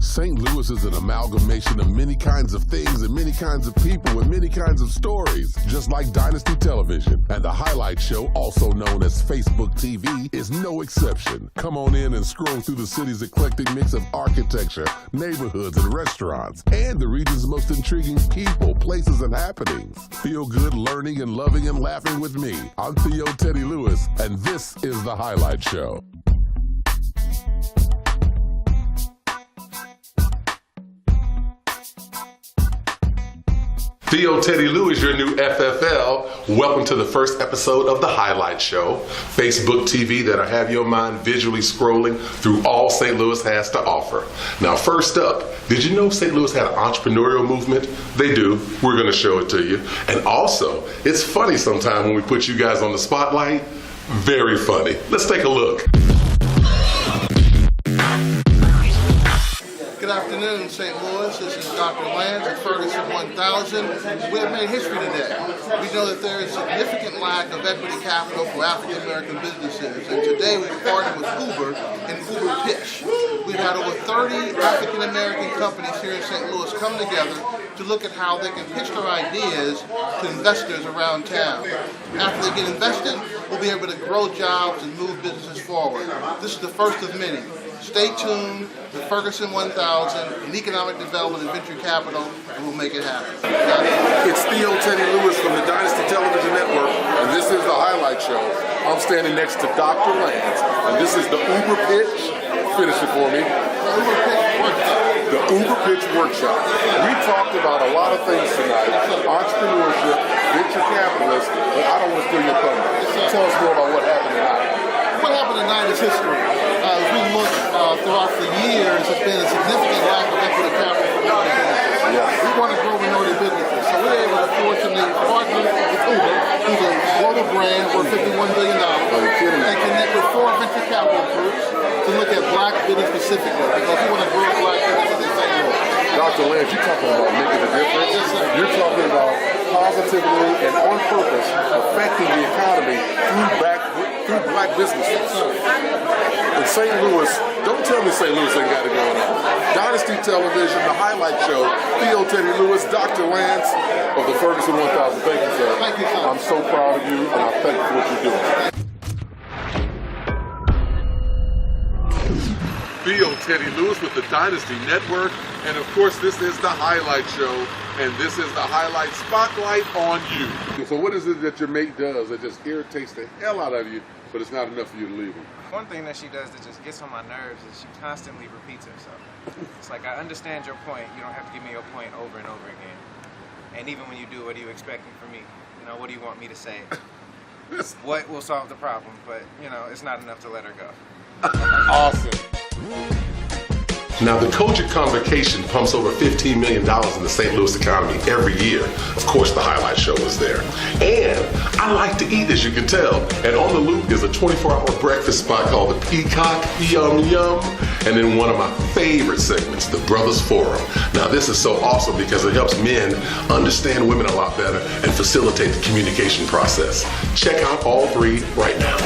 St. Louis is an amalgamation of many kinds of things and many kinds of people and many kinds of stories, just like Dynasty Television. And the highlight show, also known as Facebook TV, is no exception. Come on in and scroll through the city's eclectic mix of architecture, neighborhoods, and restaurants, and the region's most intriguing people, places, and happenings. Feel good learning and loving and laughing with me. I'm Theo Teddy Lewis, and this is the highlight show. Theo Teddy Lewis, your new FFL. Welcome to the first episode of The Highlight Show, Facebook TV that'll have your mind visually scrolling through all St. Louis has to offer. Now, first up, did you know St. Louis had an entrepreneurial movement? They do. We're going to show it to you. And also, it's funny sometimes when we put you guys on the spotlight. Very funny. Let's take a look. Good afternoon, St. Louis. This is Dr. Lance at Ferguson 1000. We have made history today. We know that there is significant lack of equity capital for African American businesses, and today we've partnered with Uber and Uber Pitch. We've had over 30 African American companies here in St. Louis come together to look at how they can pitch their ideas to investors around town. After they get invested, we'll be able to grow jobs and move businesses forward. This is the first of many. Stay tuned to Ferguson 1000 in Economic Development and Venture Capital, and we'll make it happen. It's Theo Teddy Lewis from the Dynasty Television Network, and this is the highlight show. I'm standing next to Dr. Lance, and this is the Uber Pitch. Finish it for me. The Uber Pitch Workshop. We talked about a lot of things tonight, entrepreneurship, venture capitalists, but I don't want to steal your thunder. Tell us more about what happened tonight. What happened tonight is history. As we look throughout the years, there's been a significant lack of equity capital for minority businesses. We want to grow minority businesses, so we're able to fortunately partner with Uber, who's a global brand worth $51 billion, and connect with 4 venture capital groups to look at black business specifically, because we want to grow black businesses in St. Louis. Dr. Lance, you're talking about making a difference. Yes, sir. You're talking about positively and on purpose affecting the economy through black businesses. In St. Louis, don't tell me St. Louis ain't got it going on. Dynasty Television, the highlight show, Theo Teddy Lewis, Dr. Lance of the Ferguson 1000. Thank you, sir. Thank you, sir. I'm so proud of you, and I thank you for what you're doing. Theo Teddy Lewis with the Dynasty Network, and of course this is the highlight show, and this is the highlight spotlight on you. So what is it that your mate does that just irritates the hell out of you, but it's not enough for you to leave him? One thing that she does that just gets on my nerves is she constantly repeats herself. It's like, I understand your point, you don't have to give me your point over and over again. And even when you do, what are you expecting from me? You know, what do you want me to say? What will solve the problem? But, you know, it's not enough to let her go. Awesome. Now, the Kojic Convocation pumps over $15 million in the St. Louis economy every year. Of course, the highlight show is there. And I like to eat, as you can tell. And on the loop is a 24-hour breakfast spot called the Peacock, Yum Yum. And then one of my favorite segments, the Brothers Forum. Now, this is so awesome because it helps men understand women a lot better and facilitate the communication process. Check out all 3 right now.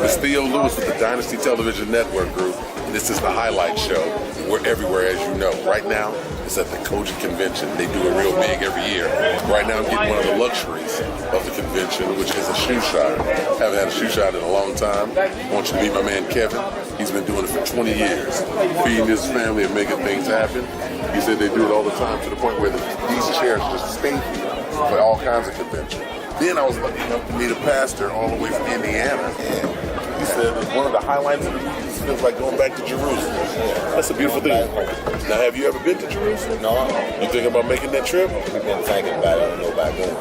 It's Theo Lewis with the Dynasty Television Network Group. This is the highlight show. We're everywhere, as you know. Right now, it's at the Kojic Convention. They do it real big every year. Right now, I'm getting one of the luxuries of the convention, which is a shoe shine. Haven't had a shoe shine in a long time. I want you to meet my man, Kevin. He's been doing it for 20 years, feeding his family and making things happen. He said they do it all the time to the point where these chairs just stay here for all kinds of conventions. Then I was lucky enough to meet a pastor all the way from Indiana, and he said that one of the highlights of the week feels like going back to Jerusalem. That's a beautiful thing. Now, have you ever been to Jerusalem? No. You thinking about making that trip? We've been thinking about it. I don't know about going.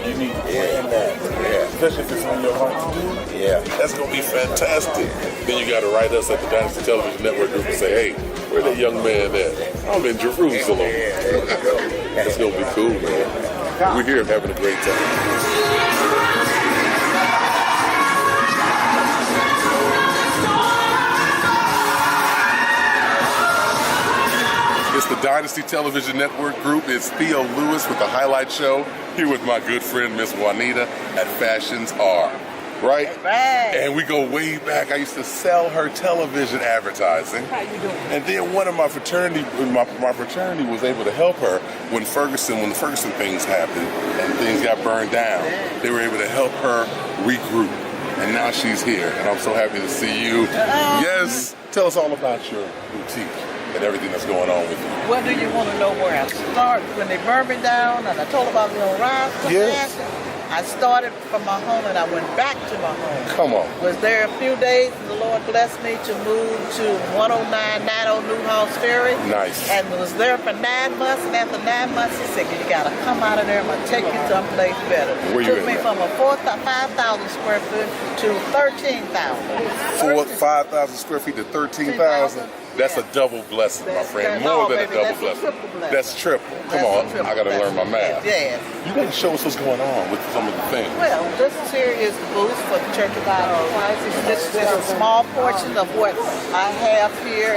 You need to plan that. Yeah. Especially if it's on your heart to do. Yeah. That's going to be fantastic. Then you got to write us at the Dynasty Television Network Group and say, hey, where that young man at? I'm in Jerusalem. That's going to be cool, man. We're here having a great time. It's the Dynasty Television Network Group. It's Theo Lewis with the highlight show, here with my good friend, Miss Juanita at Fashions R. right? Right. And we go way back. I used to sell her television advertising. How you doing? And then one of my fraternity was able to help her when the Ferguson things happened and things got burned down. They were able to help her regroup. And now she's here, and I'm so happy to see you. Yes, tell us all about your boutique and everything that's going on with you. What do you want to know where I start? When they burned me down and I told them I was going to rise from Yes. that, I started from my home and I went back to my home. Come on. Was there a few days and the Lord blessed me to move to 10990 Newhouse Ferry. Nice. And was there for 9 months, and after 9 months he said, you got to come out of there, I'm going to take you someplace better. Where you Took me at? from a 5,000 square foot to 13,000. 5,000 square feet to 13,000. That's a double blessing, my friend. More than a double blessing. That's triple. Come on, I got to learn my math. Yes. You got to show us what's going on with some of the things. Well, this here is the booth for the Church of God in Christ. This is just a small portion of what I have here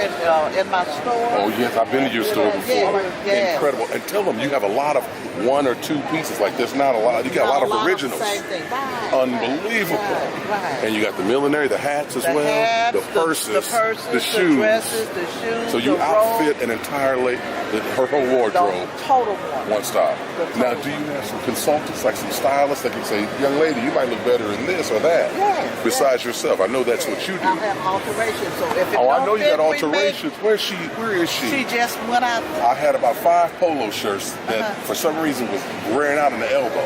in my store. Oh yes, I've been to your store before. Yeah. Incredible. And tell them you have a lot of 1 or 2 pieces. Like there's not a lot. You got a lot of originals. Same thing. Right. Unbelievable. Right. And you got the millinery, the hats as well, hats, the purses, the shoes. the dresses, the shoes. So you the outfit an entire her whole wardrobe. The total one. One stop. Now, do you have some consultants, like some stylists that can say, young lady, you might look better in this or that? Yes. Besides yourself. I know that's what you do. I have alterations. So if it Oh, I don't know you fit, got we alterations. Where is she? She just went out. I had about 5 polo shirts that for some reason was wearing out in the elbow.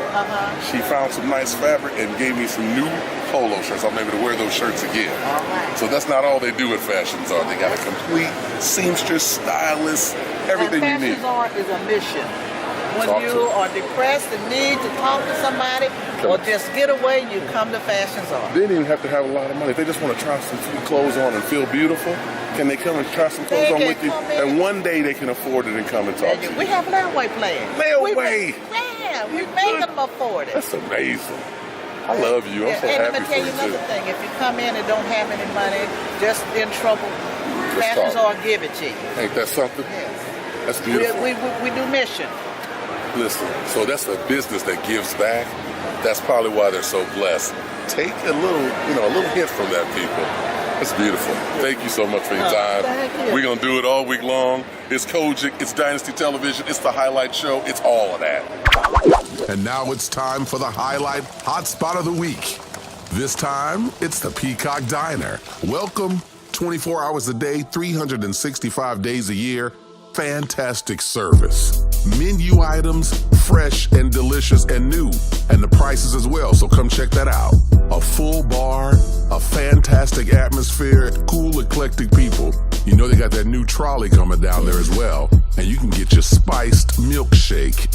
She found some nice fabric and gave me some new polo shirts. I'm able to wear those shirts again. All right. So that's not all they do at Fashion Czar. They got a complete seamstress, stylist, everything you need. Fashion Czar is a mission. When Talk you to me. are depressed and need to talk to somebody or just get away, you come to Fashion Czar. They didn't even have to have a lot of money. If they just want to try some clothes on and feel beautiful, can they come and try some clothes They on can with you? come in. And one day they can afford it and come and talk to you. We have layaway plans. Layaway? Yeah, we make them afford it. That's amazing. I love you. I'm so and happy let me for tell you you too. another thing. If you come in and don't have any money, just in trouble, Let's Fashion talk. Czar give it to you. Ain't that something? Yes. That's beautiful. We do mission. Listen, so that's a business that gives back. That's probably why they're so blessed. Take a little hint from that, people. That's beautiful. Thank you so much for your time. Thank you. We're going to do it all week long. It's Kojic, it's Dynasty Television, it's the highlight show, it's all of that. And now it's time for the highlight hotspot of the week. This time, it's the Peacock Diner. Welcome, 24 hours a day, 365 days a year. Fantastic service. Menu items, fresh and delicious and new. And the prices as well, so come check that out. A full bar, a fantastic atmosphere, cool, eclectic people. You know they got that new trolley coming down there as well. And you can get your spiced milkshake.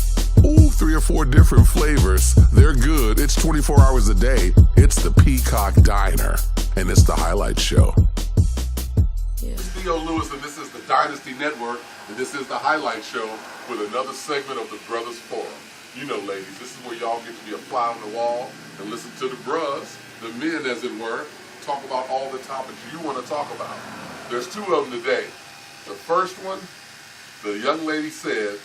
Ooh, 3 or 4 different flavors. They're good. It's 24 hours a day. It's the Peacock Diner. And it's the highlight show. It's Theo Lewis, and this is the Dynasty Network, and this is the highlight show with another segment of the Brothers Forum. You know, ladies, this is where y'all get to be a fly on the wall and listen to the bros, the men as it were, talk about all the topics you want to talk about. There's 2 of them today. The first one, the young lady said,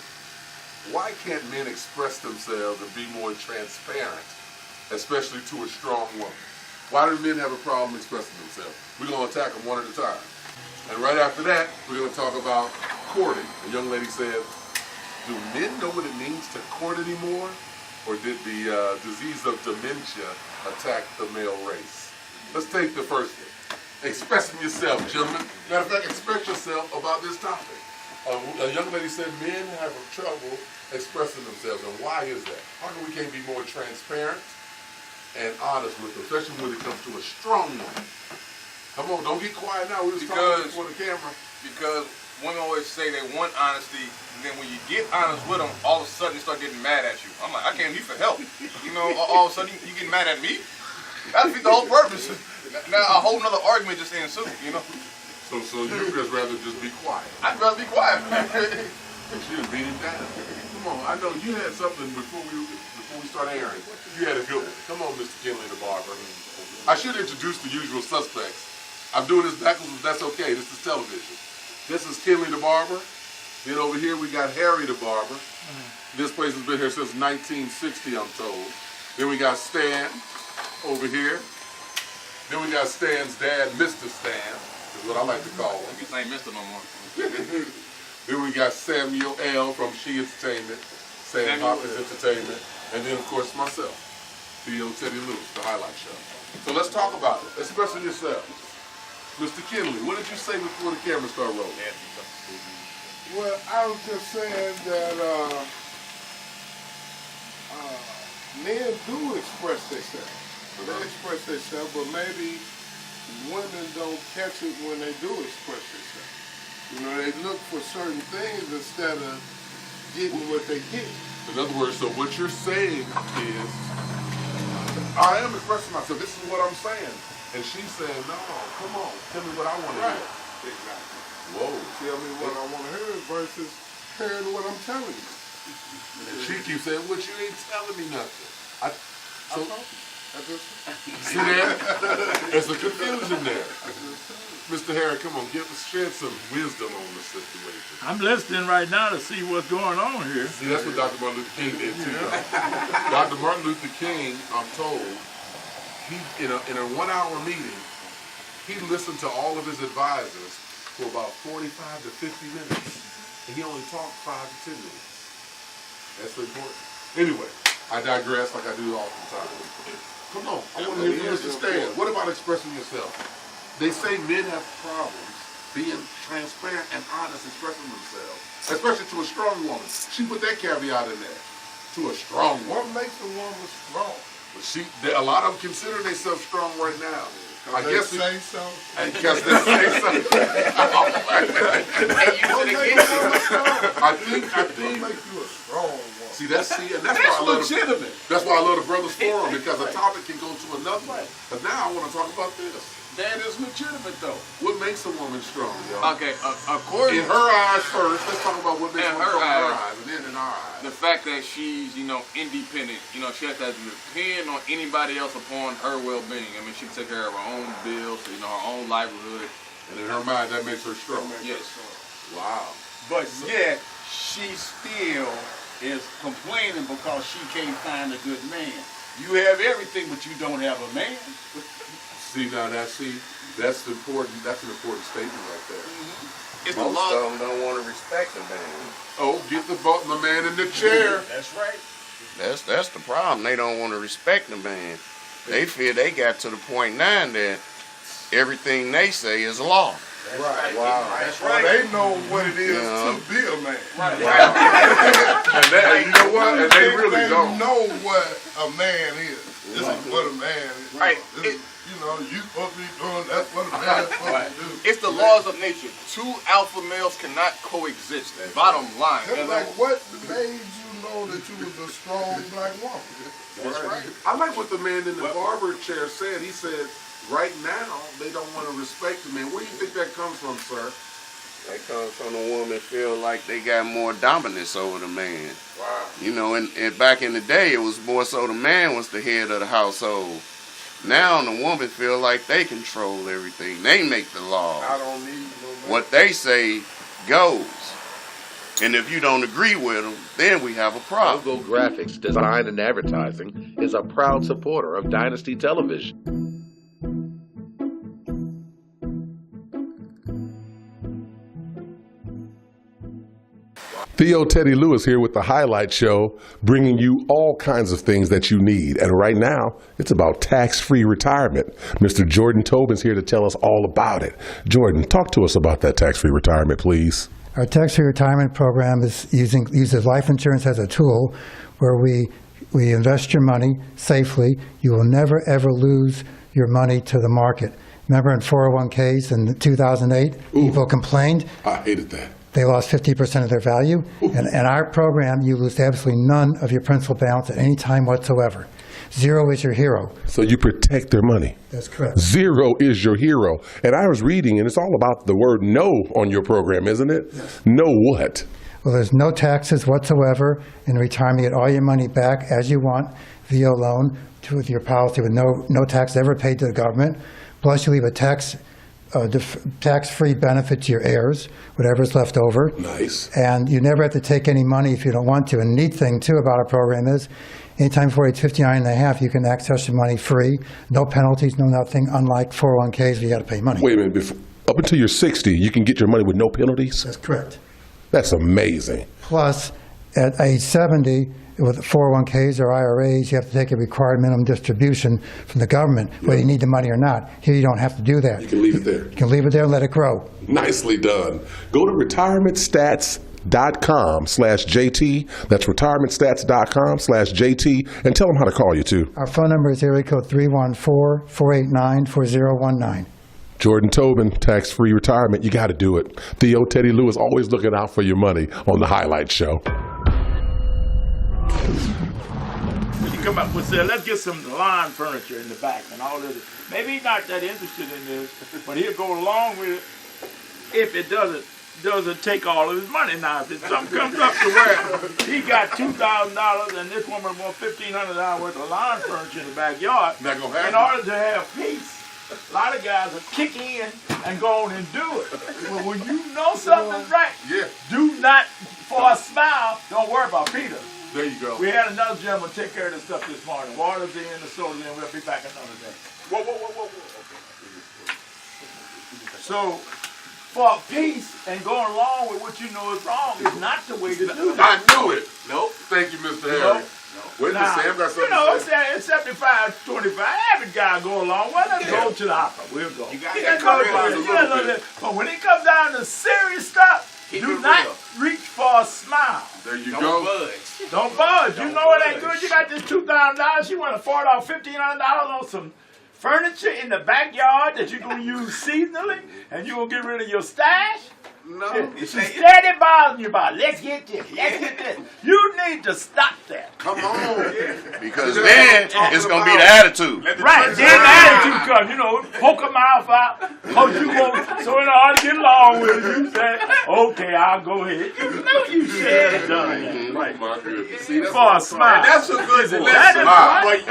why can't men express themselves and be more transparent, especially to a strong woman? Why do men have a problem expressing themselves? We're going to attack them one at a time. And right after that, we're going to talk about courting. The young lady said, do men know what it means to court anymore? Or did the disease of dementia attack the male race? Let's take the first one. Expressing yourself, gentlemen. Matter of fact, express yourself about this topic. A young lady said men have trouble expressing themselves, and why is that? How come we can't be more transparent and honest with them, especially when it comes to a strong woman? Come on, don't get quiet now. We was talking before the camera. Because women always say they want honesty, and then when you get honest with them, all of a sudden they start getting mad at you. I'm like, I came to you for help. You know, all of a sudden you get mad at me? That defeats the whole purpose. Now a whole nother argument just ensued, you know? So you'd just rather just be quiet. I'd rather be quiet. And she just beat him down. Come on, I know you had something before we start airing. You had a good one. Come on, Mr. Kinley the barber. I should introduce the usual suspects. I'm doing this backwards, but that's okay. This is television. This is Kinley the barber. Then over here we got Harry the barber. This place has been here since 1960, I'm told. Then we got Stan over here. Then we got Stan's dad, Mr. Stan, is what I like to call him. You ain't Mr. no more. Then we got Samuel L. from She Entertainment, Sam Hopkins Entertainment, and then of course myself, Theo Teddy Lewis, the highlight show. So let's talk about it. Expressing yourself. Mr. Kinley, what did you say before the camera started rolling? Well, I was just saying that men do express themselves. They express themselves, but maybe women don't catch it when they do express themselves. You know, they look for certain things instead of getting what they get. In other words, so what you're saying is, I am expressing myself. This is what I'm saying. And she's saying, no, come on, tell me what I want to hear. Exactly. Whoa. Tell me what I want to hear versus hearing what I'm telling you. And she keeps saying, what you ain't telling me nothing. See there? There's a confusion there. Mr. Harry, come on, shed some wisdom on the situation. I'm listening right now to see what's going on here. See, that's what Dr. Martin Luther King did too. Dr. Martin Luther King, I'm told, he in a 1 hour meeting, he listened to all of his advisors for about 45 to 50 minutes. And he only talked 5 to 10 minutes. That's important. Anyway, I digress like I do all the time. Come on, I want to hear from Mr. Stan. What about expressing yourself? They say men have problems being transparent and honest, expressing themselves, especially to a strong woman. She put that caveat in there. To a strong woman. What makes a woman strong? But a lot of them consider themselves strong right now. I They guess say so. because they say so. I think. What makes you a strong woman? See, and that's why I love legitimate. That's why I love the Brothers Forum, because a topic can go to another one. But now I want to talk about this. That is legitimate, though. What makes a woman strong, y'all? Okay, according In her eyes first, let's talk about what makes a woman strong in her eyes, and then in our eyes. the fact that she's, independent, she has to depend on anybody else upon her well-being. I mean, she can take care of her own bills, her own livelihood. And in her mind, that makes her strong. Yes. Wow. But yet, she still is complaining because she can't find a good man. You have everything, but you don't have a man. See, now that's important. That's an important statement right there. It's the Most law. of them don't want to respect the man. Oh, get the man in the chair. That's right. That's the problem. They don't want to respect the man. They feel they got to the point now that everything they say is law. Right. Wow. That's Well, right. they know what it is Yeah. to be a man. Right. And you know what? And they really don't. know what a man is. This is what a man is. Right. This is, you supposed to be doing, that's what a man is supposed to do. It's the laws of nature. Two alpha males cannot coexist. Bottom line. That's like what made you know that you was a strong black woman? That's right. I like what the man in the barber chair said. He said, right now, they don't want to respect the man. Where do you think that comes from, sir? That comes from the woman feel like they got more dominance over the man. Wow. And back in the day, it was more so the man was the head of the household. Now the woman feel like they control everything. They make the law. I don't need no man. What they say goes. And if you don't agree with them, then we have a problem. Logo Graphics Design and Advertising is a proud supporter of Dynasty Television. Theo Teddy Lewis here with the Highlight Show, bringing you all kinds of things that you need. And right now, it's about tax-free retirement. Mr. Jordan Tobin's here to tell us all about it. Jordan, talk to us about that tax-free retirement, please. Our tax-free retirement program uses life insurance as a tool where we invest your money safely. You will never, ever lose your money to the market. Remember in 401ks in 2008, people complained? I hated that. They lost 50% of their value. And in our program, you lose absolutely none of your principal balance at any time whatsoever. Zero is your hero. So you protect their money. That's correct. Zero is your hero. And I was reading, and it's all about the word no on your program, isn't it? Yes. No what? Well, there's no taxes whatsoever in retirement. You get all your money back as you want via loan with your policy with no tax ever paid to the government. Plus, you leave a tax-free benefit to your heirs, whatever's left over. Nice. And you never have to take any money if you don't want to. And the neat thing, too, about our program is Anytime before age 59 and a half, you can access your money free, no penalties, no nothing, unlike 401ks where you got to pay money. Wait a minute. Up until you're 60, you can get your money with no penalties? That's correct. That's amazing. Plus, at age 70, with 401ks or IRAs, you have to take a required minimum distribution from the government, whether you need the money or not. Here, you don't have to do that. You can leave it there. You can leave it there and let it grow. Nicely done. Go to retirementstats.com/JT. That's retirementstats.com/JT, and tell them how to call you, too. Our phone number is area code 314-489-4019. Jordan Tobin, tax-free retirement. You got to do it. Theo, Teddy Lou is always looking out for your money on the Highlight Show. When you come up with, say, let's get some lawn furniture in the back and all this. Maybe he's not that interested in this, but he'll go along with it if it doesn't take all of his money. Now, if something comes up to where he got $2,000 and this woman wants $1,500 worth of lawn furniture in the backyard, in order to have peace, a lot of guys will kick in and go on and do it. Well, when you know something's right, do not, for a smile, don't worry about Peter. There you go. We had another gentleman take care of this stuff this morning. Water's in, the soda's in. We'll be back another day. Whoa. Okay. So, for peace and going along with what you know is wrong is not the way to do that. I knew it. Nope. Thank you, Mr. Harry. Wait a minute, Sam got something to say. It's 75-25. Average guy go along. Well, let's go to the opera. We'll go. You got to compromise a little bit. But when it comes down to serious stuff, do not reach for a smile. There you Don't go. budge. Don't budge. You know it ain't good. You got this $2,000. You want to afford off $1,500 on some furniture in the backyard that you're going to use seasonally, and you're going to get rid of your stash? No. She's steady bothering you about, let's get this, let's get this. You need to stop that. Come on. Because then it's going to be the attitude. Right, then the attitude comes, poke her mouth out, so in order to get along with it, you say, okay, I'll go ahead. You know you said it done that. Right. My goodness. See, that's For a smile. That's a good That lesson. is right.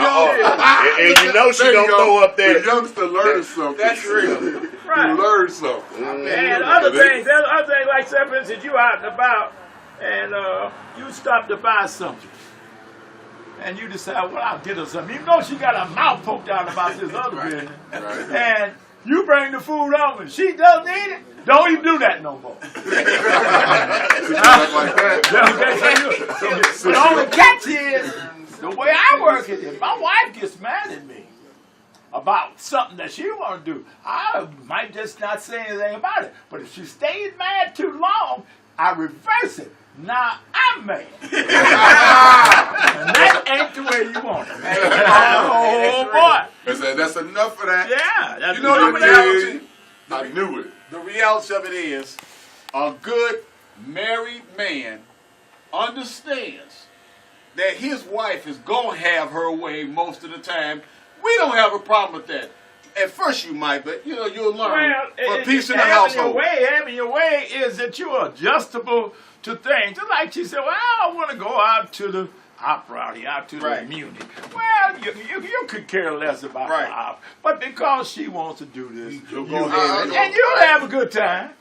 And you know she going to throw up The that. youngster learns something. That's real. Right. You learn something. And other things like, say, for instance, you out and about, and you stop to buy something. And you decide, well, I'll get her something. You know she got her mouth poked out about this other business. Right. And you bring the food over and she doesn't eat it, don't even do that no more. Like that. But the only catch is, the way I work it, if my wife gets mad at me about something that she want to do, I might just not say anything about it. But if she stays mad too long, I reverse it. Now I'm mad. And that ain't the way you want it. Oh boy. That's enough of that. Yeah. That's You know the enough of that. reality? I knew it. The reality of it is, a good married man understands that his wife is going to have her way most of the time. We don't have a problem with that. At first you might, but you'll learn. For peace in the household. Having your way is that you're adjustable to things. Just like she said, well, I want to go out to the opera, out to the community. Well, you could care less about the opera. But because she wants to do this, you'll go ahead and you'll have a good time.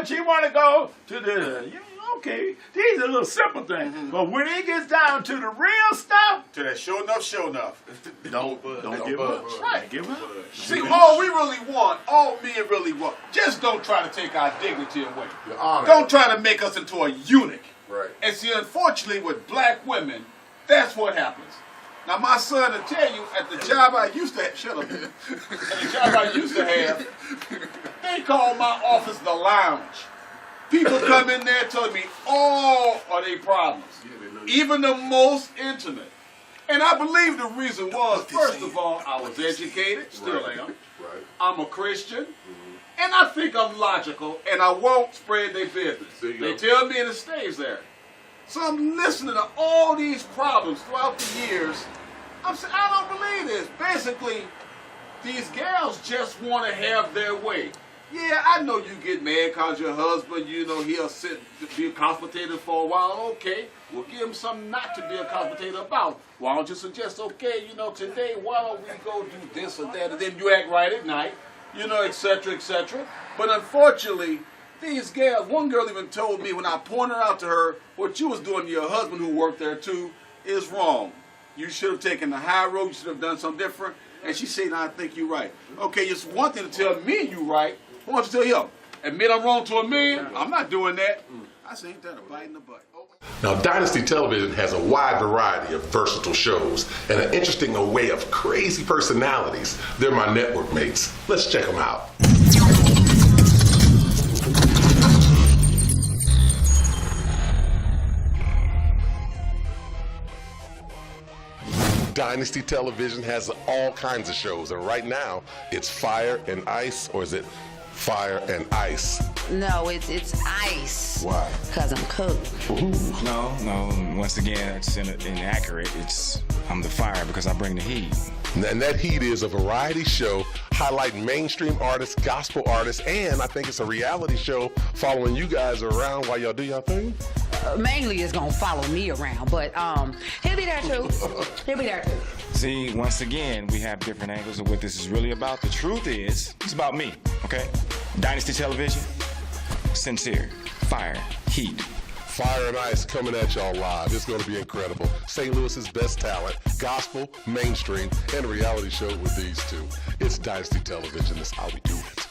She want to go to the, okay, these are little simple things. But when it gets down to the real stuff, To that show enough. don't give up. Right. Give up. See, all we really want, all men really want, just don't try to take our dignity away. Your honor. Don't try to make us into a eunuch. Right. And see, unfortunately, with black women, that's what happens. Now, my son will tell you, at the job I used to have, shut up, man. At the job I used to have, they call my office the lounge. People come in there telling me all of their problems, even the most intimate. And I believe the reason was, first of all, I was educated, still am. Right. I'm a Christian. And I think I'm logical, and I won't spread their business. They tell me, and it stays there. So I'm listening to all these problems throughout the years. I'm saying, I don't believe this. Basically, these gals just want to have their way. Yeah, I know you get mad because your husband, he'll sit, be accommodated for a while. Okay, we'll give him something not to be accommodated about. Why don't you suggest, okay, today, why don't we go do this or that, and then you act right at night, etc., etc. But unfortunately, these gals, one girl even told me when I pointed out to her what you was doing to your husband who worked there too is wrong. You should have taken the high road. You should have done something different. And she said, I think you're right. Okay, it's one thing to tell me you right. I want to tell you, admit I'm wrong to a man. I'm not doing that. I said, ain't that a bite in the butt? Now, Dynasty Television has a wide variety of versatile shows and an interesting array of crazy personalities. They're my network mates. Let's check them out. Dynasty Television has all kinds of shows, and right now it's Fire and Ice, or is it Fire and Ice? No, it's ice. Why? Because I'm cooked. No. Once again, it's inaccurate. I'm the fire because I bring the heat. And that heat is a variety show highlighting mainstream artists, gospel artists, and I think it's a reality show following you guys around while y'all do your thing. Mainly it's gonna follow me around, but he'll be there too. He'll be there too. See, once again, we have different angles of what this is really about. The truth is, it's about me, okay? Dynasty Television, sincere, fire, heat. Fire and Ice coming at y'all live. It's going to be incredible. St. Louis's best talent, gospel, mainstream, and a reality show with these two. It's Dynasty Television. That's how we do it.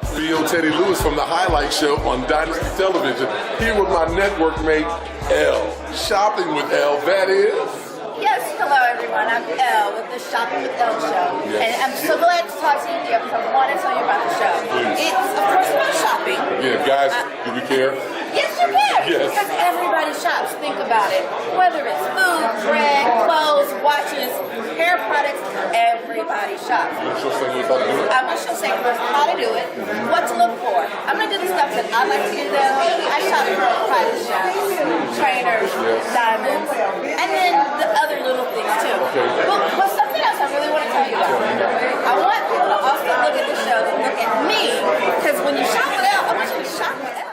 Theo Teddy Lewis from the Highlight Show on Dynasty Television, here with my network mate, Elle. Shopping with Elle, that is? Yes, hello everyone. I'm Elle with the Shopping with Elle show. Yes. And I'm so glad to talk to you, Theo, because I want to tell you about the show. Please. It's, of course, about shopping. Yeah, guys, do we care? Yes, you can. Yes. Because everybody shops. Think about it. Whether it's food, bread, clothes, watches, hair products, everybody shops. I'm going to show St. Louis how to do it. I'm going to show St. Louis how to do it, what to look for. I'm going to do the stuff that I like to do though. I shop for private shops, trainers, diamonds, and then the other little things too. Okay. But something else I really want to tell you about. I want people to also look at the show and look at me, because when you shop with Elle, I want you to shop with Elle.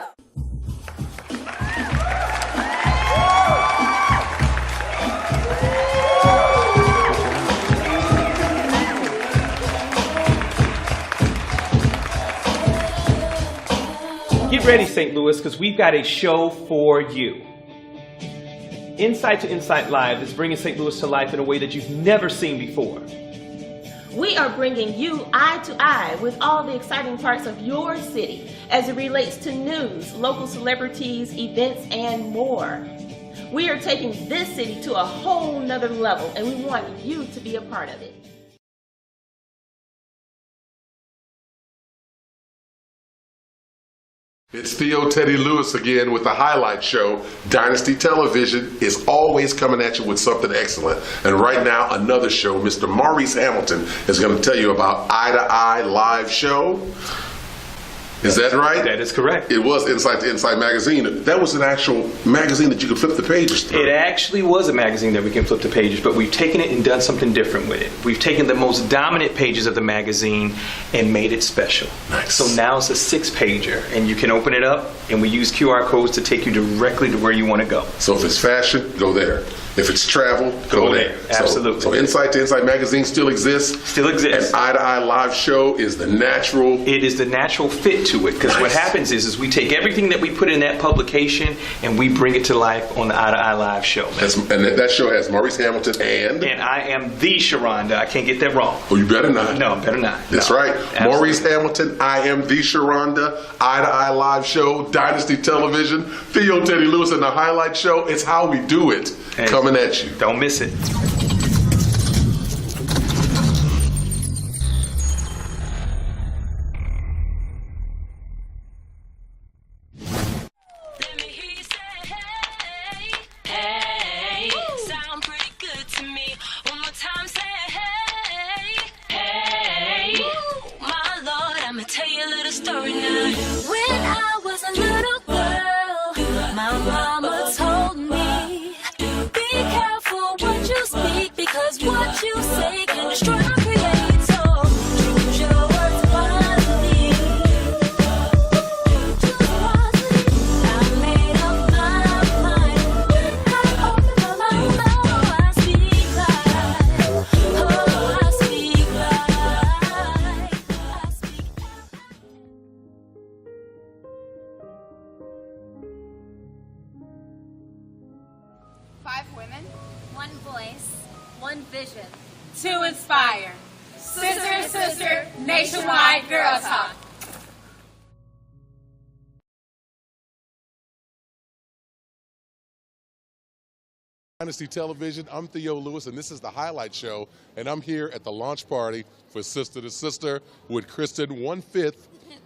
Get ready, St. Louis, because we've got a show for you. Insight to Insight Live is bringing St. Louis to life in a way that you've never seen before. We are bringing you eye to eye with all the exciting parts of your city as it relates to news, local celebrities, events, and more. We are taking this city to a whole nother level, and we want you to be a part of it. It's Theo Teddy Lewis again with the Highlight Show. Dynasty Television is always coming at you with something excellent. And right now, another show, Mr. Maurice Hamilton is going to tell you about Eye to Eye Live Show. Is that right? That is correct. It was Insight to Insight magazine. That was an actual magazine that you could flip the pages through. It actually was a magazine that we can flip the pages, but we've taken it and done something different with it. We've taken the most dominant pages of the magazine and made it special. Nice. So now it's a 6-pager, and you can open it up, and we use QR codes to take you directly to where you want to go. So if it's fashion, go there. If it's travel, go there. Absolutely. So Insight to Insight magazine still exists? Still exists. And Eye to Eye Live Show is the natural... It is the natural fit to it, because what happens is we take everything that we put in that publication and we bring it to life on the Eye to Eye Live Show. And that show has Maurice Hamilton and... And I am the Sharonda. I can't get that wrong. Oh, you better not. No, better not. That's right. Absolutely. Maurice Hamilton, I am the Sharonda, Eye to Eye Live Show, Dynasty Television, Theo Teddy Lewis and the Highlight Show. It's how we do it. Hey, coming at you. Don't miss it. My mama told me, be careful what you speak. one voice, one vision. To inspire. Sister to Sister Nationwide Girl Talk. Dynasty Television, I'm Theo Lewis, and this is the highlight show, and I'm here at the launch party for Sister to Sister with Kristen, 1/5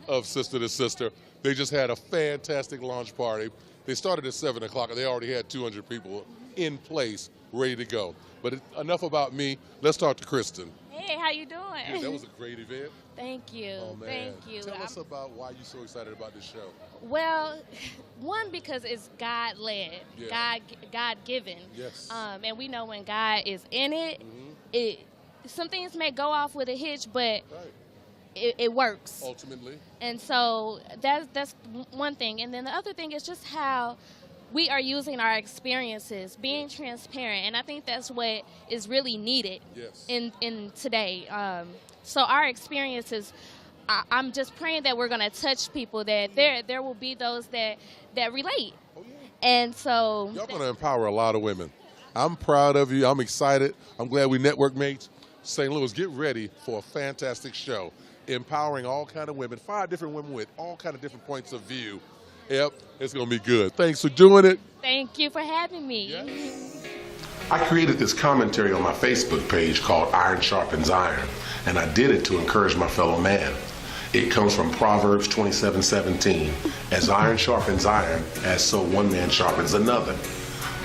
of Sister to Sister. They just had a fantastic launch party. They started at 7 o'clock, and they already had 200 people in place, ready to go. But enough about me. Let's talk to Kristen. Hey, how you doing? Yeah, that was a great event. Thank you. Oh, man. Thank you. Tell us about why you're so excited about this show. Well, one, because it's God-led, Yeah. God-given. Yes. And we know when God is in it, some things may go off with a hitch, but it works. Ultimately. And so that's one thing. And then the other thing is just how we are using our experiences, being transparent, and I think that's what is really needed in today. So our experiences, I'm just praying that we're going to touch people, that there will be those that relate. And so Y'all going to empower a lot of women. I'm proud of you. I'm excited. I'm glad we network mates. St. Louis, get ready for a fantastic show, empowering all kind of women, 5 different women with all kind of different points of view. Yep, it's going to be good. Thanks for doing it. Thank you for having me. I created this commentary on my Facebook page called Iron Sharpens Iron, and I did it to encourage my fellow man. It comes from Proverbs 27:17. As iron sharpens iron, as so one man sharpens another.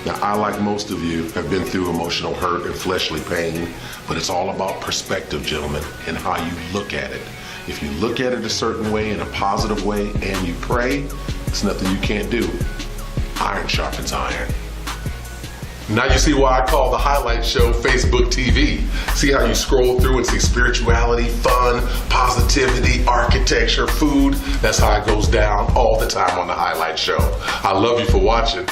Now, I, like most of you, have been through emotional hurt and fleshly pain, but it's all about perspective, gentlemen, and how you look at it. If you look at it a certain way, in a positive way, and you pray, there's nothing you can't do. Iron sharpens iron. Now you see why I call the highlight show Facebook TV. See how you scroll through and see spirituality, fun, positivity, architecture, food. That's how it goes down all the time on the highlight show. I love you for watching.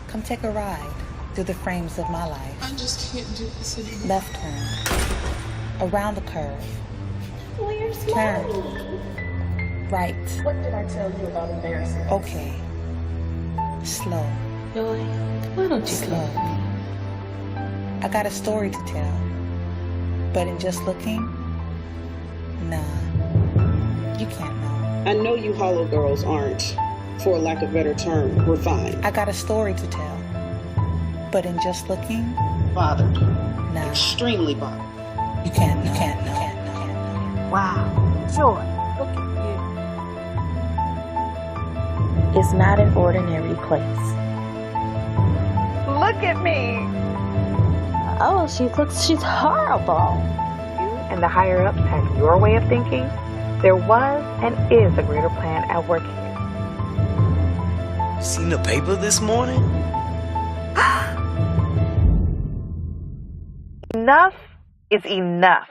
Come take a ride through the frames of my life. I just can't do this anymore. Left turn. Around the curve. Where's Turn. Mommy? Right. What did I tell you about embarrassing? Okay. Slow. Joy, why don't you Slow. I got a story to tell. But in just looking, nah. You can't know. I know you hollow girls aren't, for lack of a better term, refined. I got a story to tell. But in just looking, Bothered. nah. Extremely bothered. You can't know. You can't know. Wow. Joy, look at you. It's not an ordinary place. Look at me. Oh, she's horrible. You and the higher ups have your way of thinking. There was and is a greater plan at work here. Seen the paper this morning? Enough is enough.